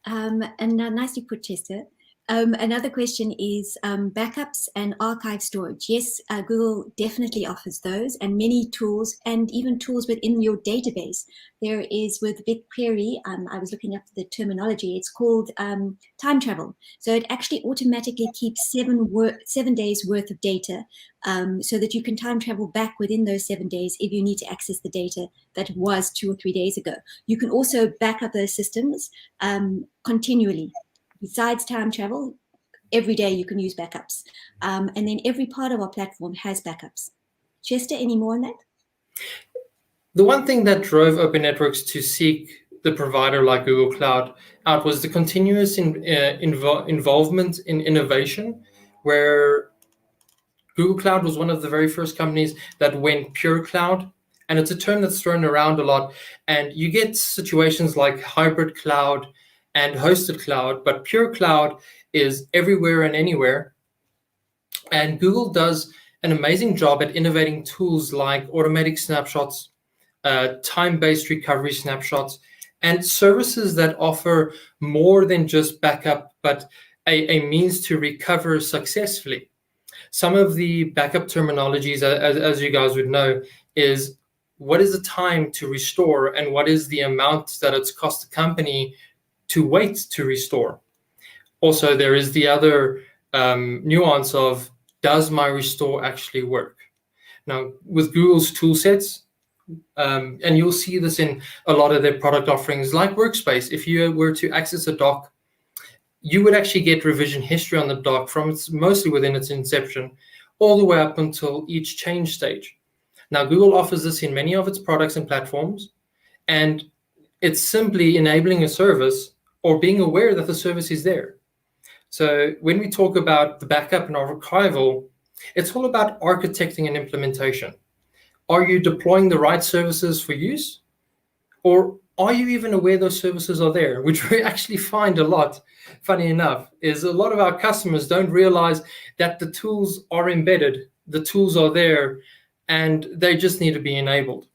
And nicely put, Chester. Another question is backups and archive storage. Yes, Google definitely offers those, and many tools, and even tools within your database. There is with BigQuery, I was looking up the terminology, it's called time travel. So it actually automatically keeps 7 days worth of data, so that you can time travel back within those 7 days if you need to access the data that was 2 or 3 days ago. You can also back up those systems continually. Besides time travel, every day you can use backups. And then every part of our platform has backups. Chester, any more on that? The one thing that drove Opennetworks to seek the provider like Google Cloud out was the continuous involvement in innovation, where Google Cloud was one of the very first companies that went pure cloud. And it's a term that's thrown around a lot. And you get situations like hybrid cloud and hosted cloud, but pure cloud is everywhere and anywhere. And Google does an amazing job at innovating tools like automatic snapshots, time-based recovery snapshots, and services that offer more than just backup, but a means to recover successfully. Some of the backup terminologies, as you guys would know, is what is the time to restore and what is the amount that it's cost the company to wait to restore. Also, there is the other nuance of, does my restore actually work? Now, with Google's tool sets, and you'll see this in a lot of their product offerings like Workspace, if you were to access a doc, you would actually get revision history on the doc from mostly within its inception, all the way up until each change stage. Now, Google offers this in many of its products and platforms, and it's simply enabling a service or being aware that the service is there. So when we talk about the backup and archival, it's all about architecting and implementation. Are you deploying the right services for use? Or are you even aware those services are there? Which we actually find a lot, funny enough, is a lot of our customers don't realize that the tools are embedded, the tools are there, and they just need to be enabled.